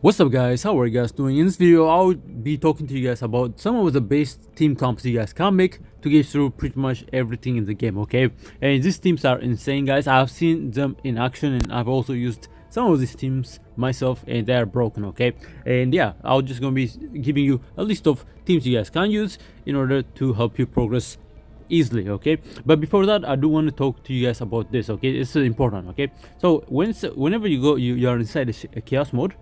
What's up guys, how are you guys doing? In this video I'll be talking to you guys about some of the base team comps you guys can make to get through pretty much everything in the game, okay? And these teams are insane guys. I've seen them in action and I've also used some of these teams myself and they are broken, okay? And yeah, I'm just gonna be giving you a list of teams you guys can use in order to help you progress easily, okay? But before that, I do want to talk to you guys about this, okay? It's important, okay? So whenever you are inside a chaos mode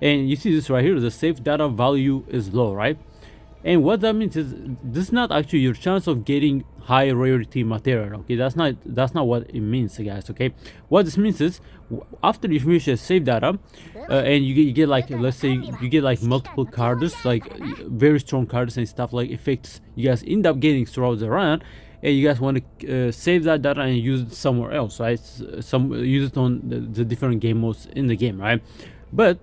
and you see this right here, the save data value is low, right? And what that means is this is not actually your chance of getting high rarity material, okay? That's not what it means, guys, okay? What this means is after you finish a save data and you get like, let's say you get like multiple cards, like very strong cards and stuff, like effects you guys end up getting throughout the run, and you guys want to save that data and use it somewhere else, right? Use it on the different game modes in the game, right? But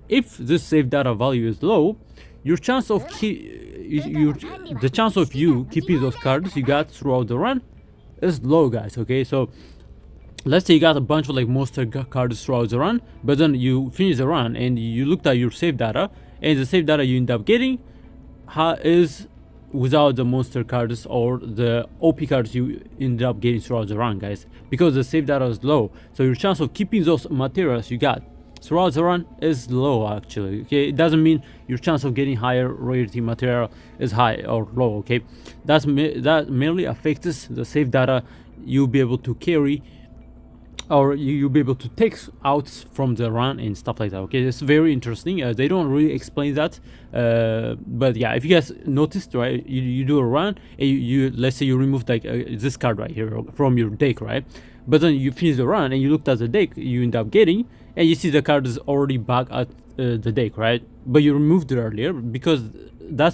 if this save data value is low, your chance of the chance of you keeping those cards you got throughout the run is low, guys, okay? So let's say you got a bunch of like monster cards throughout the run, but then you finish the run and you looked at your save data, and the save data you end up getting is without the monster cards or the OP cards you end up getting throughout the run, guys, because the save data is low. So your chance of keeping those materials you got throughout the run is low, actually, okay? It doesn't mean your chance of getting higher rarity material is high or low, okay? That merely affects the save data you'll be able to carry, or you'll be able to take out from the run and stuff like that, okay? It's very interesting. They don't really explain that, but yeah, if you guys noticed, right, you do a run and you let's say you remove like this card right here from your deck, right? But then you finish the run and you looked at the deck you end up getting, and you see the card is already back at the deck, right? But you removed it earlier because the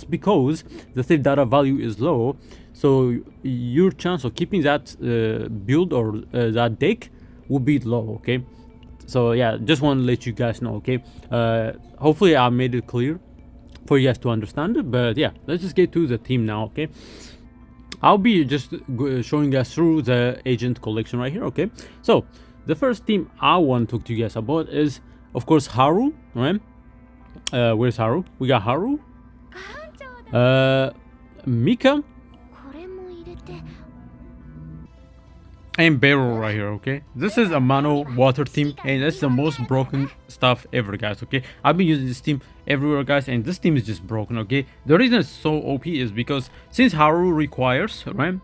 save data value is low, so your chance of keeping that build or that deck will be low, okay? So yeah, just want to let you guys know, okay? Hopefully I made it clear for you guys to understand it. But yeah, let's just get to the team now, okay? I'll be just showing us through the agent collection right here, okay? So the first team I want to talk to you guys about is, of course, Haru, right? Where's Haru? We got Haru, Mika, and Beryl right here, okay? This is a mono water team, and it's the most broken stuff ever, guys, okay? I've been using this team everywhere, guys, and this team is just broken, okay? The reason it's so OP is because since Haru requires, right?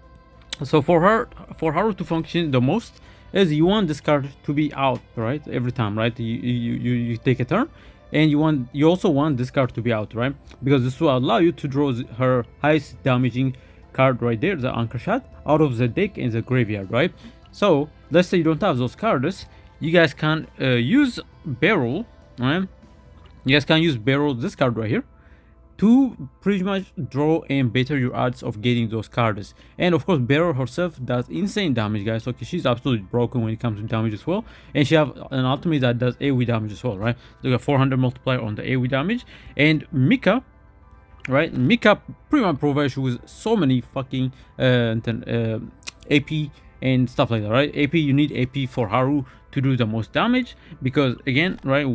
So for Haru to function the most is you want this card to be out, right? Every time, right? You take a turn, and you also want this card to be out, right? Because this will allow you to draw her highest damaging card right there, the anchor shot, out of the deck in the graveyard, right? So let's say you don't have those cards, you guys can use Beryl, right? You guys can use Beryl, this card right here, to pretty much draw and better your odds of getting those cards. And of course Beryl herself does insane damage, guys, okay? She's absolutely broken when it comes to damage as well, and she have an ultimate that does AoE damage as well, right? They got 400 multiplier on the AoE damage. And Mika, right? Mika pretty much provides you with so many fucking AP and stuff like that, right? AP, you need AP for Haru to do the most damage, because again, right,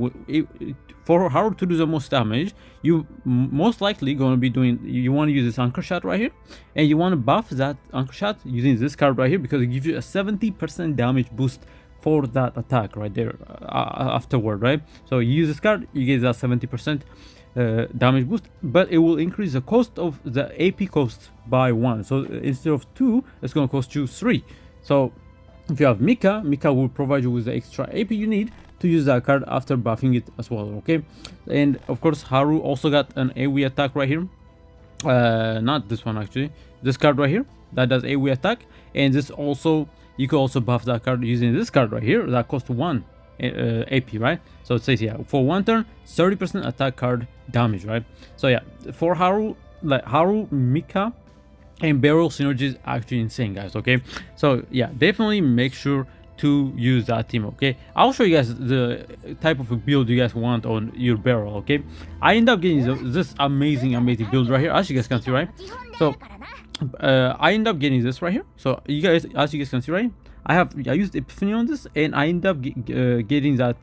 for Haru to do the most damage, you most likely going to be doing, you want to use this anchor shot right here, and you want to buff that anchor shot using this card right here, because it gives you a 70% damage boost for that attack right there afterward, right? So you use this card, you get that 70% damage boost, but it will increase the cost of the AP cost by 1. So instead of 2, it's going to cost you 3. So if you have Mika will provide you with the extra AP you need to use that card after buffing it as well, okay? And of course Haru also got an AoE attack right here, not this one actually, this card right here that does AoE attack. And this also, you can also buff that card using this card right here that costs 1 AP, right? So it says, yeah, for 1 turn 30% attack card damage, right? So yeah, for Haru, like Haru, Mika, and Beryl synergy is actually insane, guys, okay? So yeah, definitely make sure to use that team, okay? I'll show you guys the type of build you guys want on your Beryl, okay? I end up getting this amazing build right here, as you guys can see, right? So I end up getting this right here. So as you guys can see, right, I used Epiphany on this, and I end up getting that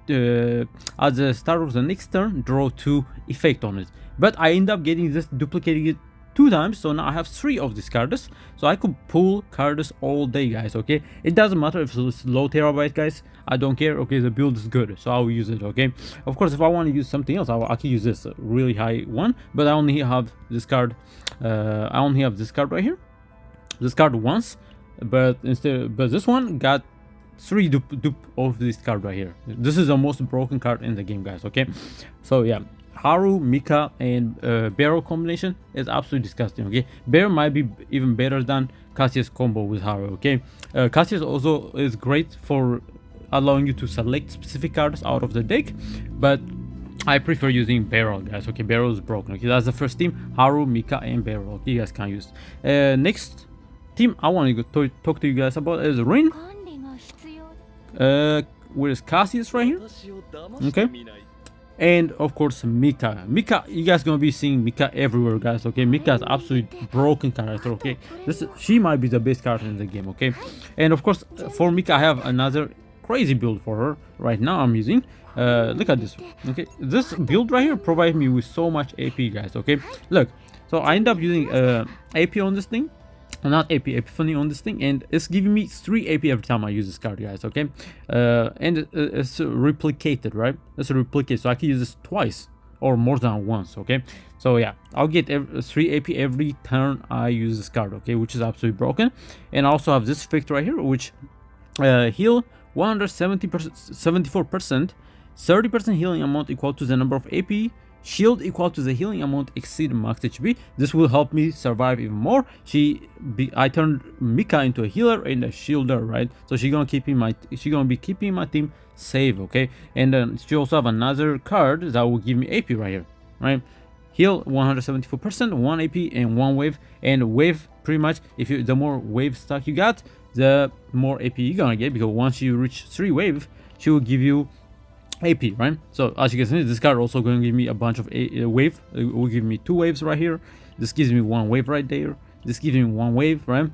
at the start of the next turn draw 2 effect on it, but I end up getting this, duplicating it 2 times, so now I have 3 of these cards, so I could pull cards all day, guys. Okay, it doesn't matter if it's low terabyte, guys, I don't care. Okay, the build is good, so I'll use it. Okay, of course if I want to use something else, I can use this really high one, but I only have this card. I only have this card right here, this card once, but this one got 3 dupe of this card right here. This is the most broken card in the game, guys. Okay, so yeah, Haru, Mika, and Barrel combination is absolutely disgusting. Okay, Barrel might be even better than Cassius combo with Haru. Okay, Cassius also is great for allowing you to select specific cards out of the deck, but I prefer using Barrel, guys. Okay, Barrel is broken. Okay, that's the first team: Haru, Mika, and Barrel. Okay, you guys can use. Next team I want to talk to you guys about is Rin. Where is Cassius right here? Okay, and of course Mika. You guys gonna be seeing Mika everywhere, guys. Okay, Mika is absolutely broken character. Okay, she might be the best character in the game. Okay, and of course for Mika I have another crazy build for her right now. I'm using look at this. Okay, this build right here provides me with so much AP, guys. Okay, look, so I end up using AP on this thing, not AP, Epiphany on this thing, and it's giving me 3 AP every time I use this card, guys. Okay, and it's replicated, right? It's a replicate, so I can use this twice or more than once. Okay, so yeah, I'll get 3 AP every turn I use this card. Okay, which is absolutely broken. And I also have this effect right here, which heal 170%, 74%, 30% healing amount equal to the number of AP. Shield equal to the healing amount exceed max HP. This will help me survive even more. I turned Mika into a healer and a shielder, right? So she's gonna be keeping my team safe. Okay, and then she also have another card that will give me AP right here, right? Heal 174%, 1 AP, and 1 wave. And wave, pretty much, the more wave stack you got, the more AP you're gonna get, because once you reach 3 wave, she will give you AP, right? So as you can see, this card also going to give me a bunch of wave. It will give me 2 waves right here. This gives me 1 wave right there. This gives me 1 wave, right?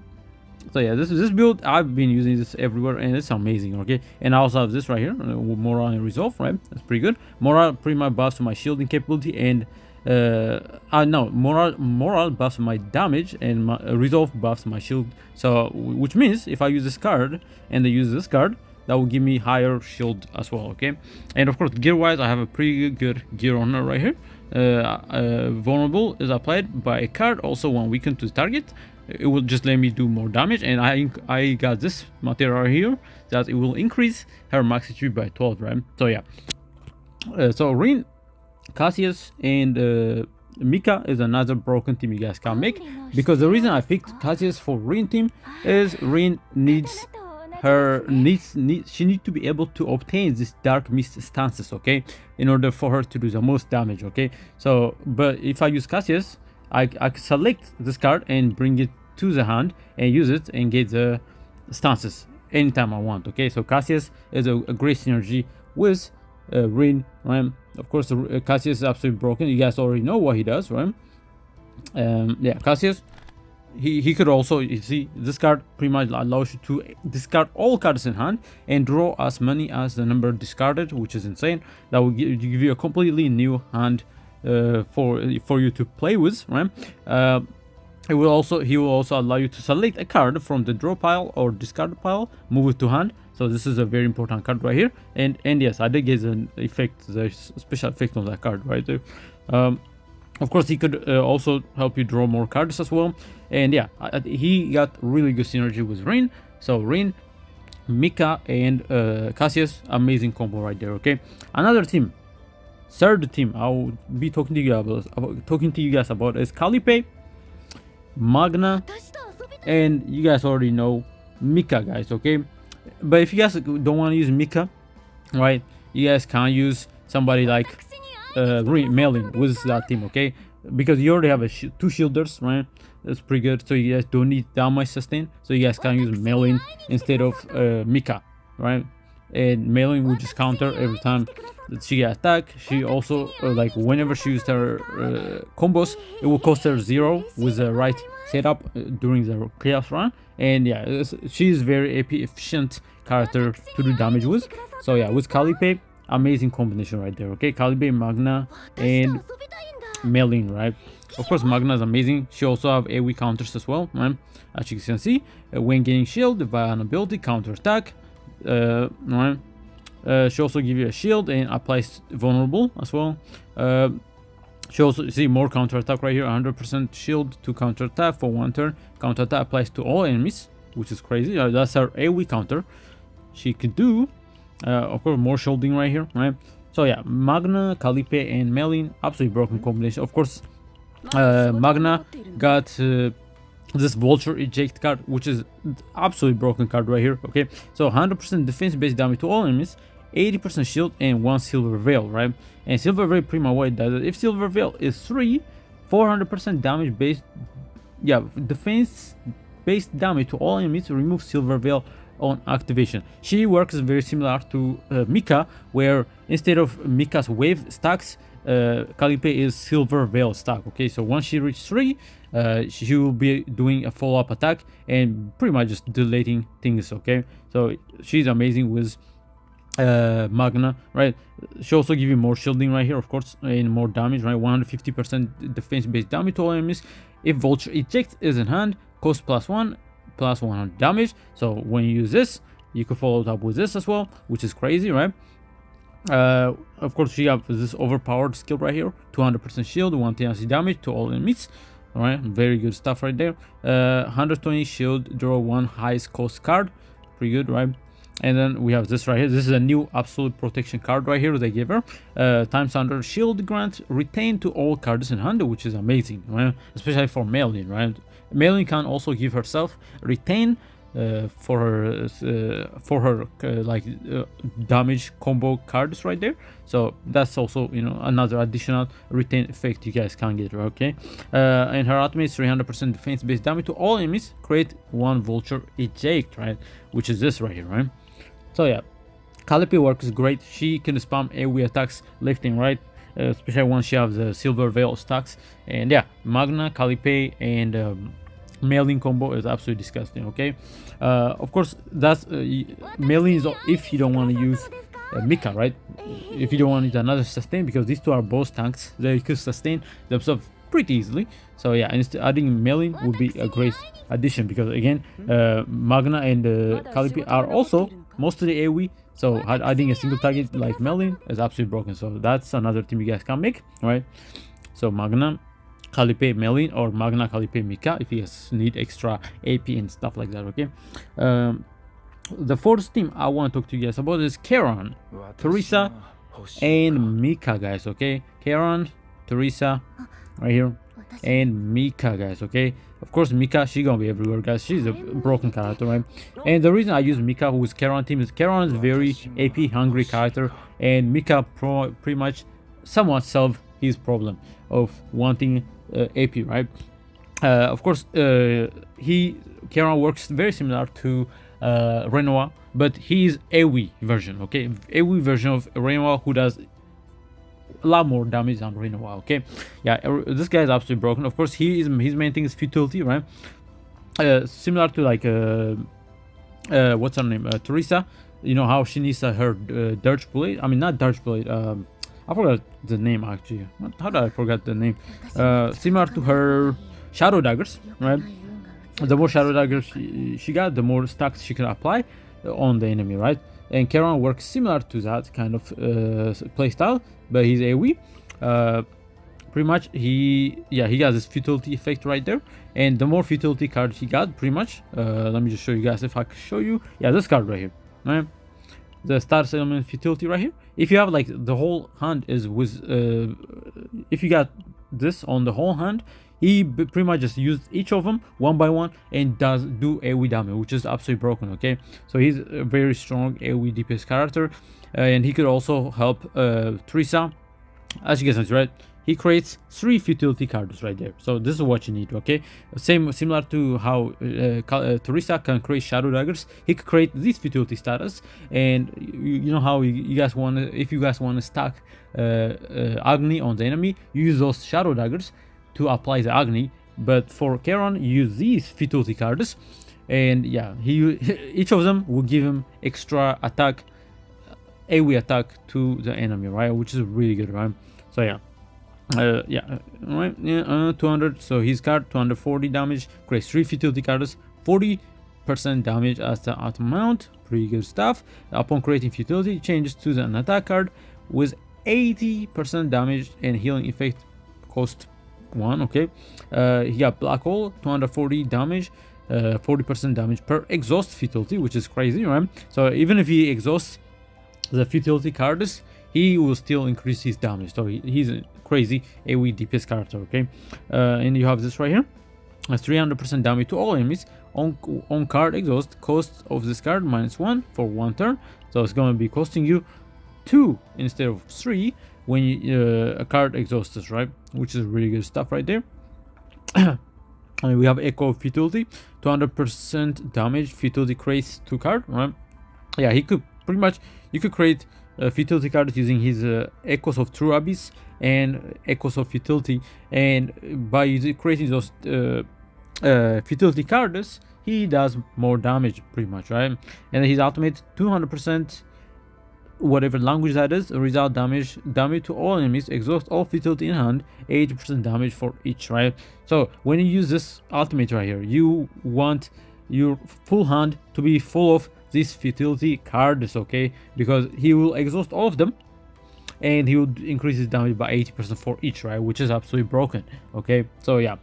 So yeah, this build, I've been using this everywhere and it's amazing. Okay, and I also have this right here, Morale and Resolve, right? That's pretty good. Morale pretty much buffs my shielding capability, and no, morale buffs my damage, and my Resolve buffs my shield. So which means if I use this card and I use this card, that will give me higher shield as well. Okay, and of course gear wise I have a pretty good gear on her right here. Vulnerable is applied by a card, also when weakened to the target, it will just let me do more damage. And I got this material right here that it will increase her max HP by 12, right? So yeah, so Rin, Cassius, and Mika is another broken team you guys can make, because the reason I picked Cassius for Rin team is Rin needs she needs to be able to obtain this dark mist stances, okay, in order for her to do the most damage. Okay, so but if I use Cassius, I can select this card and bring it to the hand and use it and get the stances anytime I want. Okay, so Cassius is a great synergy with Rin, right? Of course Cassius is absolutely broken, you guys already know what he does, right? Yeah, Cassius, he could also, you see, this card pretty much allows you to discard all cards in hand and draw as many as the number discarded, which is insane. That will give you a completely new hand for you to play with, right? He will also allow you to select a card from the draw pile or discard pile, move it to hand. So this is a very important card right here. And yes, I did get an effect, the special effect on that card right there. Of course, he could also help you draw more cards as well. And yeah, he got really good synergy with Rin. So Rin, Mika, and Cassius, amazing combo right there. Okay, another team, third team I'll be talking to you guys about is Calipe, Magna, and you guys already know Mika, guys. Okay, but if you guys don't want to use Mika, right, you guys can use somebody like Melin with that team, okay, because you already have 2 shielders, right? That's pretty good, so you guys don't need that much sustain, so you guys can use Melin instead of Mika, right? And Melin will just counter every time that she gets attack. She also like whenever she uses her combos, it will cost her 0 with the right setup during the chaos run. And yeah, she's very AP efficient character to do damage with. So yeah, with Calipe, amazing combination right there. Okay, Calibre, Magna, and Melin, right? Of course, Magna is amazing. She also have AoE counters as well, right? As you can see, when gaining shield via an ability, counter attack, right? She also gives you a shield and applies vulnerable as well. She also see more counter attack right here. 100% shield to counter attack for 1 turn. Counter attack applies to all enemies, which is crazy. That's her AoE counter. She could do, of course, more shielding right here, right? So yeah, Magna, Calipe, and Melin, absolutely broken combination. Of course, Magna got this Vulture Eject card, which is absolutely broken card right here. Okay, so 100% defense based damage to all enemies, 80% shield, and 1 Silver Veil, right? And Silver Veil pretty much what does. If Silver Veil is 3, 400% damage based, yeah, defense based damage to all enemies, remove Silver Veil on activation. She works very similar to Mika, where instead of Mika's wave stacks, Calipe is Silver Veil stack. Okay, so once she reaches 3, she will be doing a follow-up attack and pretty much just deleting things. Okay, so she's amazing with Magna, right? She also give you more shielding right here, of course, and more damage, right? 150% defense based damage to all enemies. If Vulture Eject is in hand, cost +1, plus 100 damage. So when you use this, you can follow it up with this as well, which is crazy, right? Of course, she have this overpowered skill right here, 200% shield, 1 TNC damage to all enemies. All right, very good stuff right there. 120 shield, draw 1 highest cost card, pretty good, right? And then we have this right here. This is a new absolute protection card right here they gave her. Times 100 shield grant retained to all cards in hand, which is amazing, right? Especially for Melin, right? Melin can also give herself retain for her damage combo cards right there. So that's also, you know, another additional retain effect you guys can get, okay? And her ultimate is 300% defense based damage to all enemies. Create 1 Vulture Eject, right? Which is this right here, right? So yeah, Calipe works great. She can spam AoE attacks left and right, especially once she has the Silver Veil stacks. And yeah, Magna, Calipe, and Melin combo is absolutely disgusting. Okay, of course that's Melin is if you don't want to use Mika, right? If you don't want to use another sustain, because these two are both tanks, they could sustain themselves pretty easily. So yeah, instead adding Melin would be a great addition, because again, Magna and Calipe are also mostly AoE. So adding a single target like Melin is absolutely broken. So that's another team you guys can make, right? So Magna, Calipe, Melin, or Magna, Calipe, Mika if you guys need extra AP and stuff like that. Okay, the fourth team I want to talk to you guys about is Karon, Teresa, and Mika, guys. Okay, Karon, Teresa right here, and Mika, guys. Okay, of course Mika, she gonna be everywhere, guys. She's a broken character, right? And the reason I use Mika, who is Karon team, is Karon is very AP hungry character, and Mika pretty much somewhat solve his problem of wanting AP, right? Of course, Karon works very similar to Renoir, but he is AoE version, okay? AoE version of Renoir, who does a lot more damage than Renoir, okay? Yeah, this guy is absolutely broken. Of course, his main thing is futility, right? Similar to like what's her name, Teresa. You know how she needs her Dirge Blade. I mean, not Dirge Blade. I forgot the name actually. How did I forget the name? Similar to her Shadow Daggers, right? The more Shadow Daggers she got, the more stacks she can apply on the enemy, right? And Karon works similar to that kind of playstyle, but he's AoE. Pretty much, he got this futility effect right there, and the more futility cards he got, pretty much. Let me just show you guys if I can show you. Yeah, this card right here, right? The status element futility right here. If you have like the whole hand is with, if you got this on the whole hand, he pretty much just used each of them one by one and does do AoE damage, which is absolutely broken. Okay, so he's a very strong AoE DPS character, and he could also help Teresa, as you guys see, right? He creates 3 futility cards right there. So this is what you need, okay? Similar to how Teresa can create Shadow Daggers, he could create these futility status. And you know how you guys want to, if you guys want to stack Agni on the enemy, you use those Shadow Daggers to apply the Agni. But for Karon, you use these futility cards, and yeah, each of them will give him extra attack AoE attack to the enemy, right? Which is really good, right? So yeah. Right, 200. So his card 240 damage, creates 3 futility cards, 40% damage as the amount. Pretty good stuff. Upon creating futility, changes to an attack card with 80% damage and healing effect, cost 1. Okay, he got black hole, 240 damage, 40% damage per exhaust futility, which is crazy, right? So even if he exhausts the futility cards, he will still increase his damage. So he's a crazy AoE DPS character. Okay, and you have this right here, 300% damage to all enemies on card exhaust. Cost of this card -1 for 1 turn, so it's going to be costing you 2 instead of 3 when a card exhausts, right? Which is really good stuff right there. And we have Echo Futility, 200% damage. Futility creates 2 card, right? Yeah, he could pretty much, you could create futility cards using his Echoes of True Abyss and Echoes of Futility, and by creating those futility cards, he does more damage pretty much, right? And his ultimate 200%, whatever language that is, result damage to all enemies, exhaust all futility in hand, 80% damage for each, right? So when you use this ultimate right here, you want your full hand to be full of these futility cards, okay? Because he will exhaust all of them and he will increase his damage by 80% for each, right? Which is absolutely broken, okay? So yeah,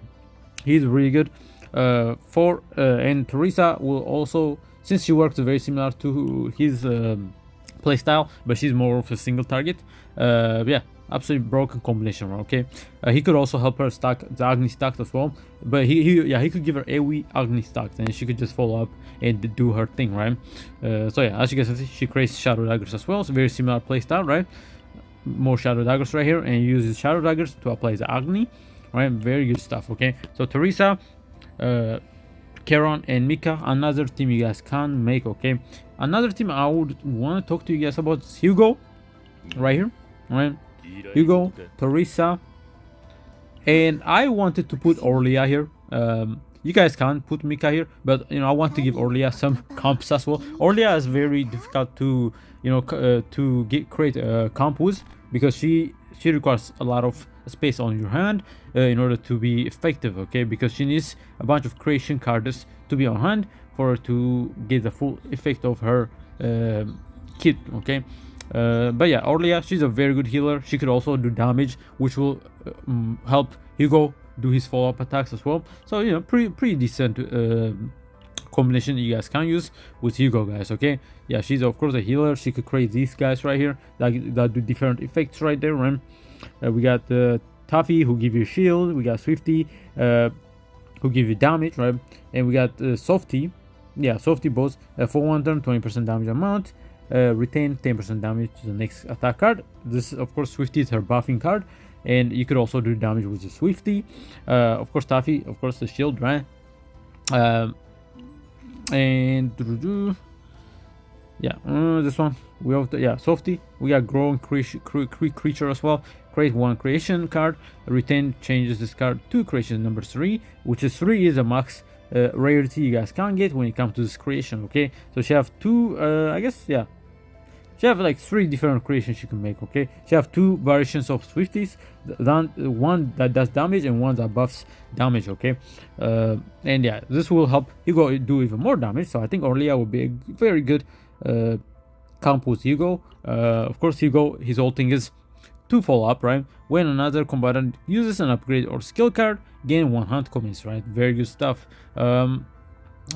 he's really good. And Teresa will also, since she works very similar to his playstyle, but she's more of a single target. Yeah, absolutely broken combination, okay? He could also help her stack the Agni stack as well, but he could give her AoE Agni stacks and she could just follow up and do her thing, right? So yeah, as you guys can see, she creates Shadow Daggers as well. So very similar playstyle, right? More Shadow Daggers right here, and uses Shadow Daggers to apply the Agni, right? Very good stuff, okay? So Teresa, Charon and Mika, another team you guys can make, okay? Another team I would want to talk to you guys about is Hugo, right here, right? Hugo, Teresa, and I wanted to put Orlia here. You guys can put Mika here, but I want to give Orlia some comps as well. Orlia is very difficult to create a comp with, because she requires a lot of space on your hand in order to be effective, okay? Because she needs a bunch of creation cards to be on hand for her to get the full effect of her kit, okay? But yeah, Orlia, she's a very good healer. She could also do damage, which will help Hugo do his follow-up attacks as well. So pretty decent combination you guys can use with Hugo, guys, okay? Yeah, she's of course a healer. She could create these guys right here that do different effects right there, right? We got Taffy, who give you shield. We got Swifty, who give you damage, right? And we got Softy. Yeah, Softy both for 1 turn, 20% damage amount. Retain 10% damage to the next attack card. This, of course, Swifty is her buffing card, and you could also do damage with the Swifty. Of course, Taffy, of course, the shield, right? This one we have Softy. We got growing creature as well. Create 1 creation card. Retain changes this card to creation number 3, which is 3 is a max rarity you guys can get when it comes to this creation, okay? So she have 2 she have like 3 different creations she can make, okay? She have 2 variations of Swifties, one that does damage and one that buffs damage, okay? And yeah, this will help Hugo do even more damage. So I think Orlia will be a very good comp with Hugo. Of course, Hugo, his whole thing is to follow up, right? When another combatant uses an upgrade or skill card, gain 1 hunt comments, right? Very good stuff.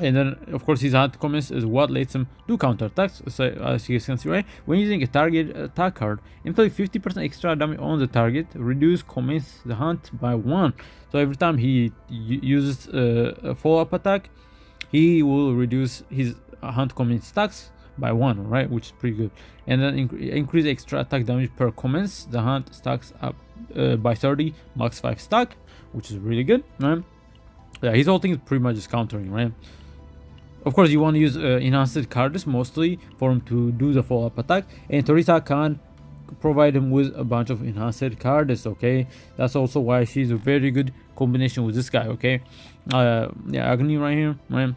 And then, of course, his hunt comments is what lets him do counter attacks. So, as you guys can see, right? When using a target attack card, inflict 50% extra damage on the target, reduce commence the hunt by 1. So every time he uses a follow-up attack, he will reduce his hunt comment stacks by 1, right? Which is pretty good. And then increase extra attack damage per commence. The hunt stacks up by 30, max 5 stack, which is really good, right? Yeah, his whole thing is pretty much just countering, right? Of course, you want to use enhanced cards mostly for him to do the follow-up attack, and Teresa can provide him with a bunch of enhanced cards, okay? That's also why she's a very good combination with this guy, okay? Agni right here, right?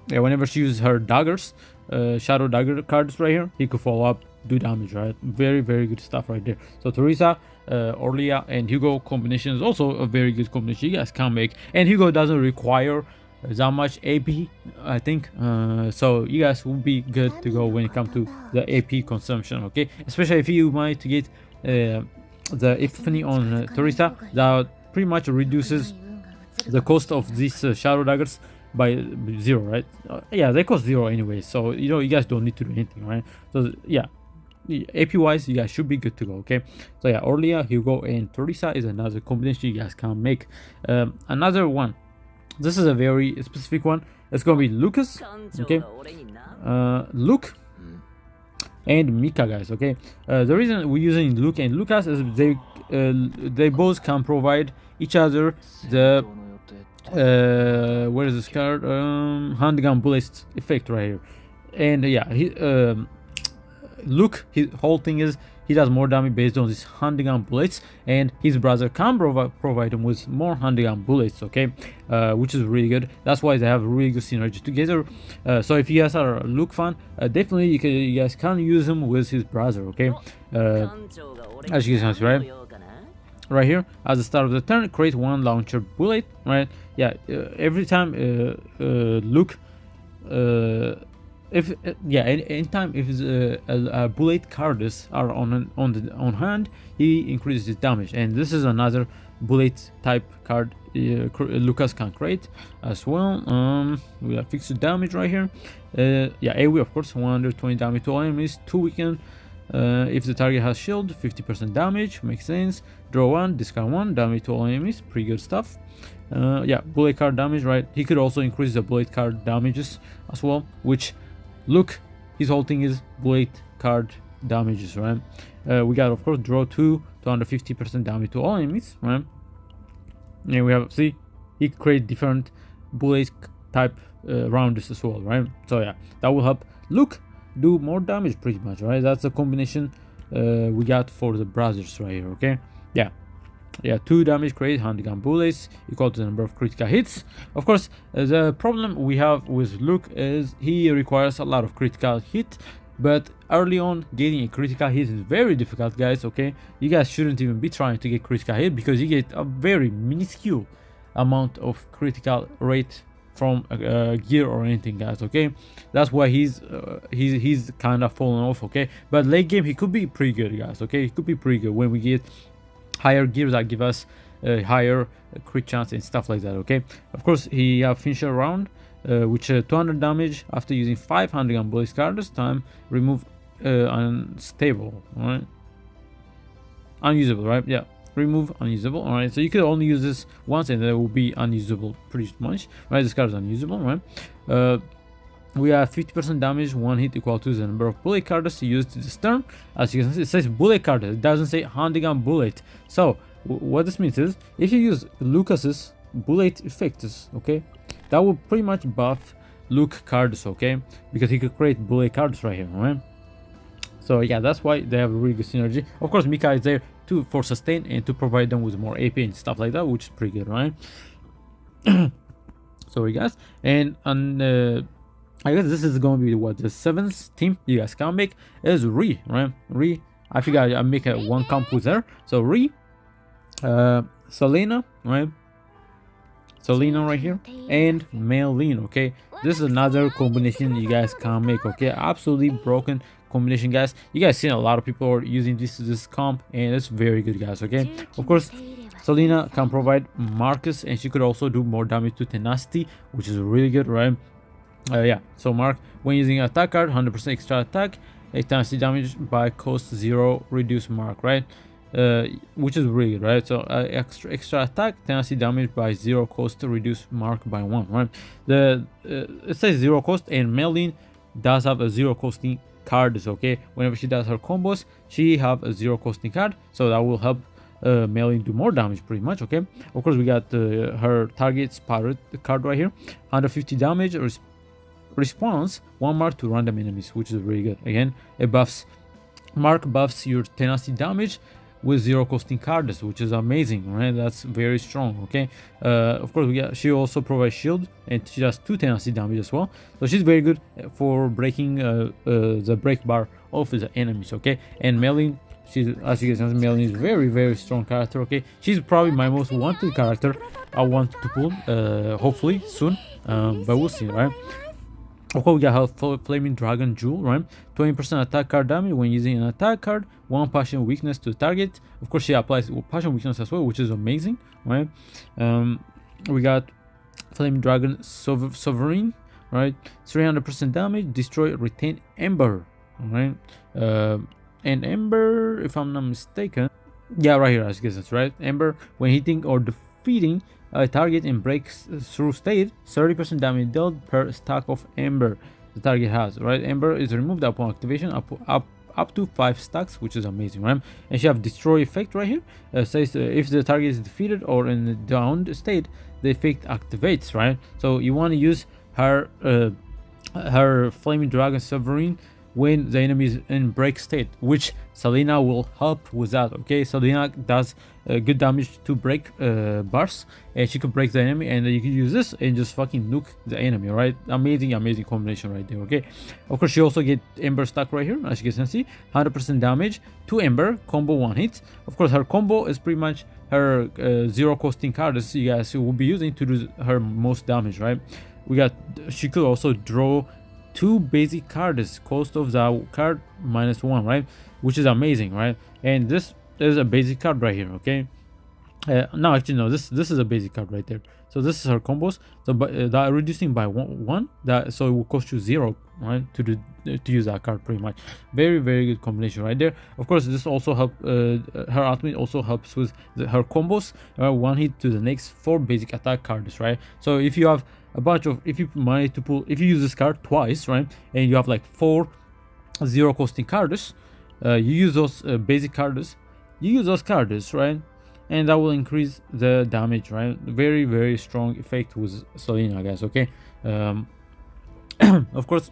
Yeah, whenever she uses her daggers, shadow dagger cards right here, he could follow up do damage, right? Very, very good stuff right there. So Teresa, Orlia, and Hugo combination is also a very good combination you guys can make. And Hugo doesn't require that much AP, I think. So you guys will be good to go when it comes to the AP consumption, okay? Especially if you might get the Epiphany on Teresa, that pretty much reduces the cost of these shadow daggers by 0, right? Yeah, they cost 0 anyway, so you know you guys don't need to do anything, right? So yeah, AP wise you guys should be good to go, okay? So yeah, Orlia, Hugo, and Teresa is another combination you guys can make. Another one, this is a very specific one. It's gonna be Lucas, okay? Luke and Mika, guys, okay? The reason we're using Luke and Lucas is they both can provide each other the where is this card, handgun bullets effect right here. And yeah, Luke, his whole thing is he does more damage based on his handgun bullets, and his brother can provide him with more handgun bullets, okay? Which is really good. That's why they have really good synergy together. So if you guys are a Luke fan, definitely you guys can use him with his brother, okay? As you can see, right here, at the start of the turn, create one launcher bullet, right? Yeah, every time Luke, if anytime if a bullet cards are on hand, he increases his damage. And this is another bullet type card Lucas can create as well. We have fixed damage right here. Yeah, AoE of course, 120 damage to all enemies, 2 weaken. If the target has shield, 50% damage, makes sense. Draw 1, discard 1, damage to all enemies, pretty good stuff. Yeah, bullet card damage, right? He could also increase the bullet card damages as well, which look, his whole thing is bullet card damages, right? We got of course draw 2, 250% damage to all enemies, right? And we have, see, he create different bullet type rounds as well, right? So yeah, that will help Luke do more damage pretty much, right? That's a combination we got for the brothers right here, okay? Yeah, 2 damage create handgun bullets equal to the number of critical hits. Of course, the problem we have with Luke is he requires a lot of critical hit, but early on getting a critical hit is very difficult, guys, okay? You guys shouldn't even be trying to get critical hit because you get a very minuscule amount of critical rate from gear or anything, guys, okay? That's why he's kind of fallen off, okay? But late game he could be pretty good, guys, okay? He could be pretty good when we get higher gears that give us higher crit chance and stuff like that, okay? Of course, he have finisher round, which 200 damage after using 500 gun bullets card this time. Remove unstable, all right? Unusable, right? Yeah, remove unusable, all right? So you could only use this once and it will be unusable pretty much, right? This card is unusable, right? We have 50% damage, 1 hit equal to the number of bullet cards used this turn. As you can see, it says bullet card, it doesn't say handgun bullet. So what this means is if you use Lucas's bullet effects, okay, that will pretty much buff Luke cards, okay, because he could create bullet cards right here, right? So yeah, that's why they have a really good synergy. Of course, Mika is there for sustain and to provide them with more AP and stuff like that, which is pretty good, right? Sorry guys, and I guess this is going to be what the 7th team you guys can make is Ri, right? Ri, I figure I make a 1 comp with her. So Ri, Selena, right? Selena right here, and Maylene, okay? This is another combination you guys can make, okay? Absolutely broken combination, guys. You guys seen a lot of people are using this comp, and it's very good, guys, okay? Of course, Selena can provide Marcus, and she could also do more damage to Tenacity, which is really good, right? Yeah, so Mark, when using attack card, 100% extra attack, tenacity damage by cost 0, reduce Mark, right? Which is really good, right? So extra attack, tenacity damage by 0 cost, reduce Mark by 1, right? It says 0 cost, and Maylene does have a 0 costing card, okay? Whenever she does her combos, she have a 0 costing card, so that will help Maylene do more damage pretty much, okay? Of course, we got her target's pirate card right here, 150 damage, response 1 mark to random enemies, which is really good. Again, it buffs Mark buffs your tenacity damage with zero costing cards, which is amazing, right? That's very strong. Okay, of course she also provides shield, and she does 2 tenacity damage as well, so she's very good for breaking the break bar of the enemies. Okay, and Melin, she's, as you guys know, Melin is very strong character. Okay, she's probably my most wanted character I want to pull, hopefully soon, but we'll see, right? Of course, we got her Flaming Dragon Jewel, right? 20% attack card damage when using an attack card, 1 passion weakness to the target. Of course, she applies passion weakness as well, which is amazing, right? We got Flaming Dragon Sovereign, right? 300% damage, destroy retain Ember, right? And Ember, if I'm not mistaken, yeah, right here, as you guess, that's right. Ember, when hitting or defeating a target and breaks through state, 30% damage dealt per stack of Ember the target has, right? Ember is removed upon activation up to 5 stacks, which is amazing, right? And she have destroy effect right here. Says if the target is defeated or in a downed state, the effect activates, right? So you want to use her her Flaming Dragon Sovereign when the enemy is in break state, which Selena will help with that. Okay, Selena does good damage to break bars, and she could break the enemy, and you can use this and just fucking nuke the enemy, right? Amazing combination right there. Okay, of course she also get Ember stack right here, as you guys can see, 100% damage to Ember, combo 1 hit. Of course her combo is pretty much her zero costing cards you guys will be using to do her most damage, right? She could also draw 2 basic cards, cost of the card -1, right? Which is amazing, right? And this is a basic card right here. Okay, no, actually no, this is a basic card right there. So this is her combos, so that reducing by one, that so it will cost you 0, right, to use that card. Pretty much very good combination right there. Of course this also help her ultimate also helps with her combos, 1 hit to the next 4 basic attack cards, right? So if you have a bunch of, if you manage to pull, if you use this card twice, right, and you have like 4 zero costing cards, you use those basic cards, right, and that will increase the damage, right? Very strong effect with Selena, guys. Okay, of course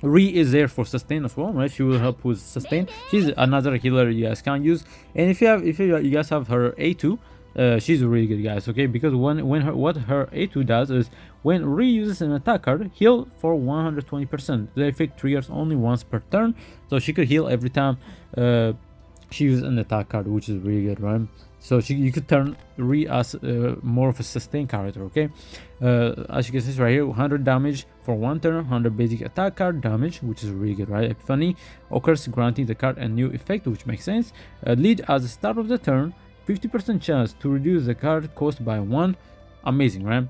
Ri is there for sustain as well, right? She will help with sustain. She's another healer you guys can use, and if you guys have her A2, she's really good, guys. Okay, because what her A2 does is when Ri uses an attack card, heal for 120%. The effect triggers only once per turn, so she could heal every time she uses an attack card, which is really good, right? So you could turn Ri as more of a sustain character. Okay, as you can see right here, 100 damage for 1 turn, 100 basic attack card damage, which is really good, right? Epiphany occurs, granting the card a new effect, which makes sense. Lead at the start of the turn, 50% chance to reduce the card cost by 1. Amazing, right?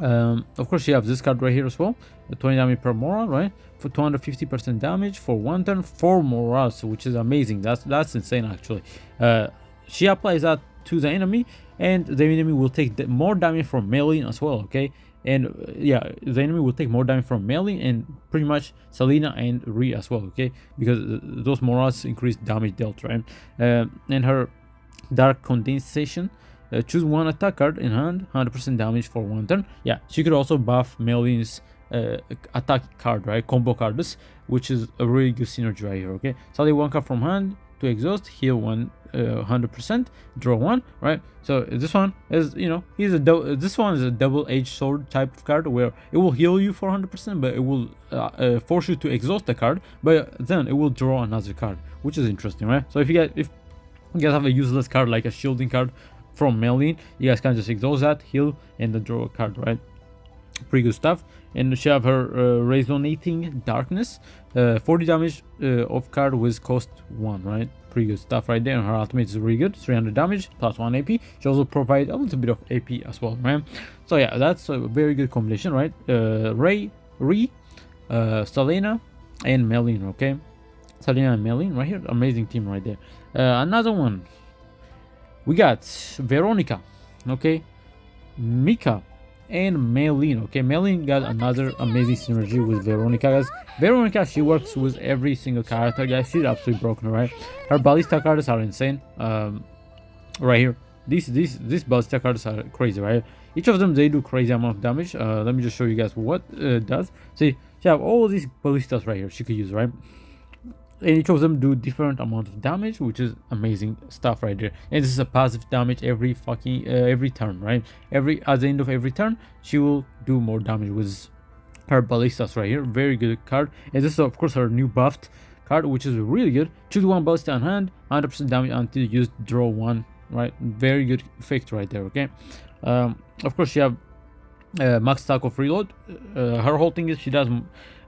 Of course you have this card right here as well, 20 damage per morale, right, for 250% damage for 1 turn, 4 morals, which is amazing. That's insane, actually. She applies that to the enemy, and the enemy will take more damage from melee as well. Okay, and yeah, the enemy will take more damage from melee and pretty much Selena and Ri as well. Okay, because those morals increase damage dealt, right? And her Dark Condensation, choose 1 attack card in hand, 100% damage for 1 turn. Yeah, she could also buff Melee's attack card, right, combo cards, which is a really good synergy right here. Okay, suddenly 1 card from hand to exhaust, heal 100%, draw 1, right? So this one is, you know, this one is a double-edged sword type of card where it will heal you for 100%, but it will force you to exhaust the card, but then it will draw another card, which is interesting, right? So if you guys have a useless card like a shielding card from melee, you guys can just exhaust that, heal, and then draw a card, right? Pretty good stuff. And she have her Resonating Darkness, 40 damage of card with cost 1, right? Pretty good stuff right there. And her ultimate is really good, 300 damage plus 1 AP. She also provides a little bit of AP as well, right? So yeah, that's a very good combination, right? Ri, Selena, and Melin. Okay, Selena and Melin right here, amazing team right there. Another one, we got Veronica, okay, Mika, and Melin. Okay, Melin got another amazing synergy with Veronica, guys. Veronica, she works with every single character, guys. She's absolutely broken, right? Her ballista cards are insane. Right here, these ballista cards are crazy, right? Each of them, they do crazy amount of damage. Let me just show you guys what it does. See, she have all these ballistas right here she could use, right? and each of them do different amount of damage, which is amazing stuff right there. And this is a passive damage every fucking every turn, right? At the end of every turn, she will do more damage with her ballistas right here. Very good card. And this is of course her new buffed card, which is really good. Choose one ballista on hand, 100% damage until you use draw one, right? Very good effect right there. Okay. Of course she have max stack of reload. Her whole thing is she does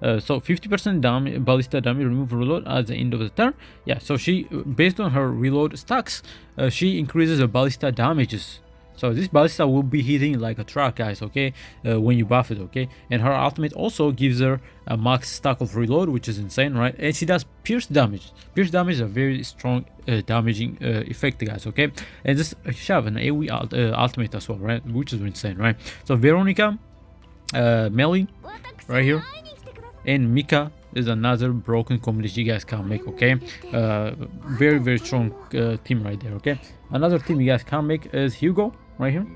so 50% damage, ballista damage, remove reload at the end of the turn. Yeah, so she, based on her reload stacks, she increases the ballista damages. So this ballista will be hitting like a truck, guys, okay, when you buff it, okay. And her ultimate also gives her a max stack of reload, which is insane, right? And she does pierce damage. Pierce damage is a very strong damaging effect, guys, okay. And this she have an AoE ultimate as well, right, which is insane, right? So Veronica, Melly right here, and Mika is another broken combination you guys can make, okay. Very, very strong team right there, okay. Another team you guys can make is Hugo right here,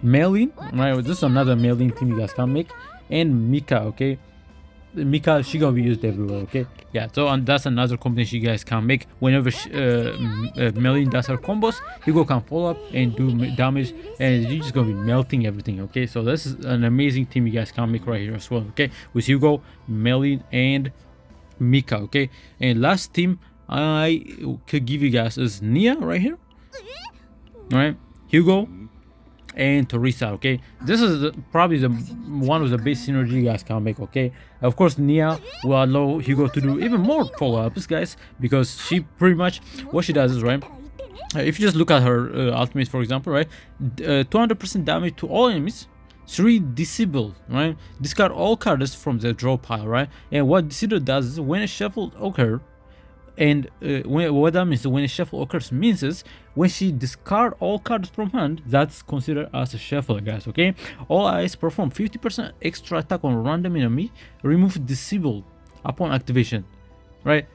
Melin, right? This is another Melin team you guys can make, and Mika, okay. Mika, she gonna be used everywhere, okay. Yeah, so and that's another combination you guys can make. Whenever Melin does her combos, Hugo can follow up and do damage, and you're just gonna be melting everything, okay. So this is an amazing team you guys can make right here as well, okay, with Hugo, Melin, and Mika, okay. And last team I could give you guys is Nia right here, right? Hugo and Teresa, okay. This is probably the one of the best synergy you guys can make, okay. Of course Nia will allow Hugo to do even more follow-ups, guys, because she pretty much what she does is, right, if you just look at her ultimate, for example, right, 200% damage to all enemies, 3 disable, right, discard all cards from the draw pile, right. And what disable does is when a shuffle occurs, and what that means when a shuffle occurs means is when she discard all cards from hand, that's considered as a shuffle, guys, okay. All allies perform 50% extra attack on random enemy, remove disable upon activation, right.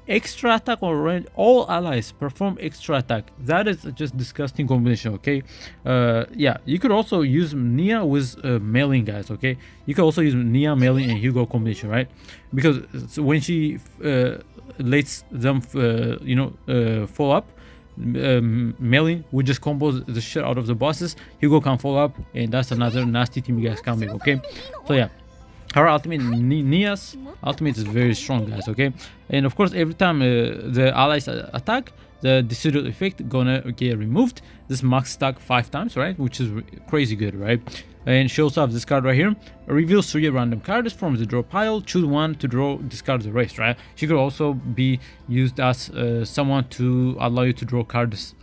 Extra attack on all allies perform extra attack. That is just disgusting combination, okay. Yeah, you could also use Nia with Melin, guys, okay. You could also use Nia, Melin, and Hugo combination, right, because when she lets them follow up, Melin would just combo the shit out of the bosses. Hugo can follow up, and that's another nasty team you guys can make, okay. So yeah, her ultimate, Nia's ultimate, is very strong, guys, okay. And of course every time the allies attack, the decidual effect gonna get removed. This max stack 5 times, right, which is crazy good, right. And she also has this card right here, reveals 3 random cards from the draw pile, choose one to draw, discard the rest, right. She could also be used as someone to allow you to draw cards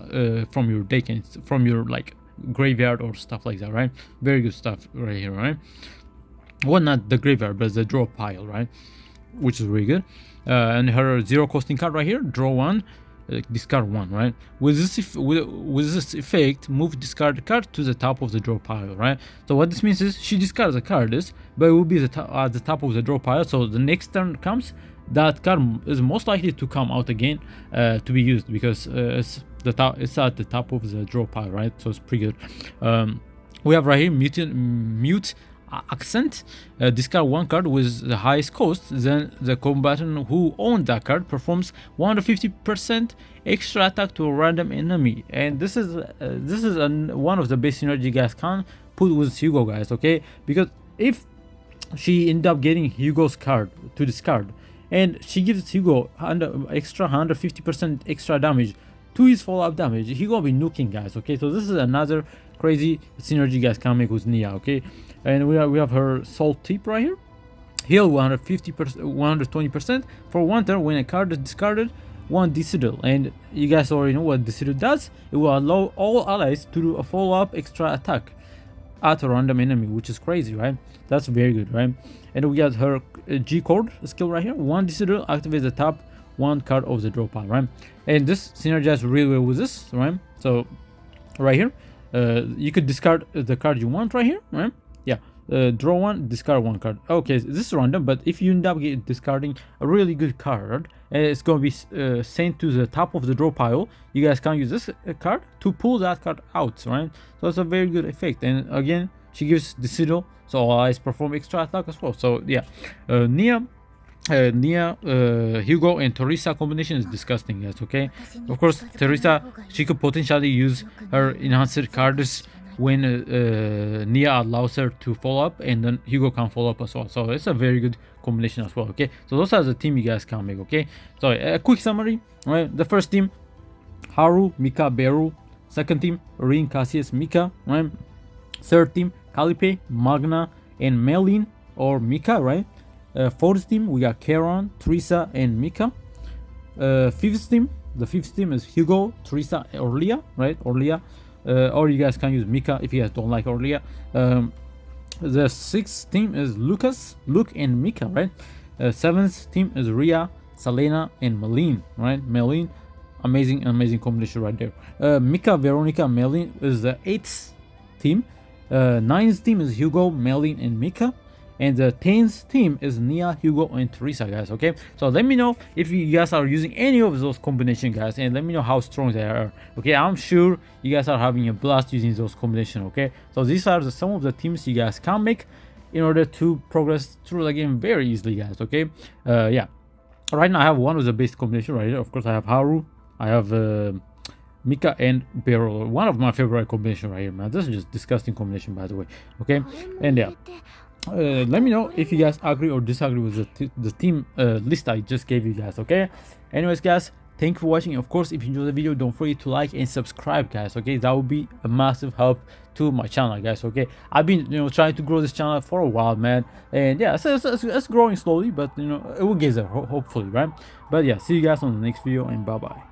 from your deck and from your like graveyard or stuff like that, right. Very good stuff right here, right. Well, not the graveyard, but the draw pile, right, which is really good. And her 0 costing card right here, draw 1, discard 1, right. With this effect, move discard card to the top of the draw pile, right. So what this means is she discards the card, but it will be at the top of the draw pile. So the next turn comes, that card is most likely to come out again to be used, because it's at the top of the draw pile, right. So it's pretty good. We have right here mute accent, discard 1 card with the highest cost, then the combatant who owns that card performs 150% extra attack to a random enemy. And this is one of the best synergy you guys can put with Hugo, guys, okay, because if she end up getting Hugo's card to discard and she gives Hugo extra 150% extra damage to his follow-up damage, he gonna be nuking, guys, okay. So this is another crazy synergy you guys can make with Nia, okay. And we have her salt tip right here, heal 150%, 120% for 1 turn when a card is discarded, 1 Decidual. And you guys already know what Decidual does. It will allow all allies to do a follow-up extra attack at a random enemy, which is crazy, right. That's very good, right. And we got her G chord skill right here, 1 Decidual activates the top 1 card of the draw pile, right. And this synergizes really well with this, right. So right here, you could discard the card you want right here, right. Yeah, draw 1, discard 1 card. Okay, this is random, but if you end up discarding a really good card, it's going to be sent to the top of the draw pile, you guys can use this card to pull that card out, right. So it's a very good effect. And again, she gives Decidual, so allies perform extra attack as well. So yeah, Nia Nia, Hugo, and Teresa combination is disgusting, guys. Okay, of course, Teresa, she could potentially use her enhancer cards when Nia allows her to follow up, and then Hugo can follow up as well. So it's a very good combination as well. Okay, so those are the team you guys can make. Okay, so a quick summary. Right, the first team: Haru, Mika, Beru. Second team: Rin, Cassius, Mika. Right. Third team: Calipe, Magna, and Melin or Mika. Right. Fourth team, we got Karen, Teresa, and Mika. Fifth team, the fifth team is Hugo, Teresa, or Leah, right? Or Leah. Or you guys can use Mika if you guys don't like or Leah. The sixth team is Lucas, Luke, and Mika, right? Seventh team is Ria, Selena, and Melin, right? Melin, amazing combination right there. Mika, Veronica, Melin is the eighth team. Ninth team is Hugo, Melin, and Mika. And the 10th team is Nia, Hugo, and Teresa, guys. Okay, so let me know if you guys are using any of those combinations, guys, and let me know how strong they are. Okay, I'm sure you guys are having a blast using those combinations. Okay, so these are some of the teams you guys can make in order to progress through the game very easily, guys. Okay, yeah, right now I have one of the base combination right here. Of course, I have Haru, I have Mika, and Beryl. One of my favorite combination right here, man. This is just disgusting combination, by the way. Okay, and yeah. Let me know if you guys agree or disagree with the team list I just gave you guys. Okay, anyways, guys, thank you for watching. Of course, if you enjoyed the video, don't forget to like and subscribe, guys. Okay, that would be a massive help to my channel, guys. Okay, I've been trying to grow this channel for a while, man, and yeah, it's growing slowly, but it will get there hopefully, right? But yeah, see you guys on the next video, and bye bye.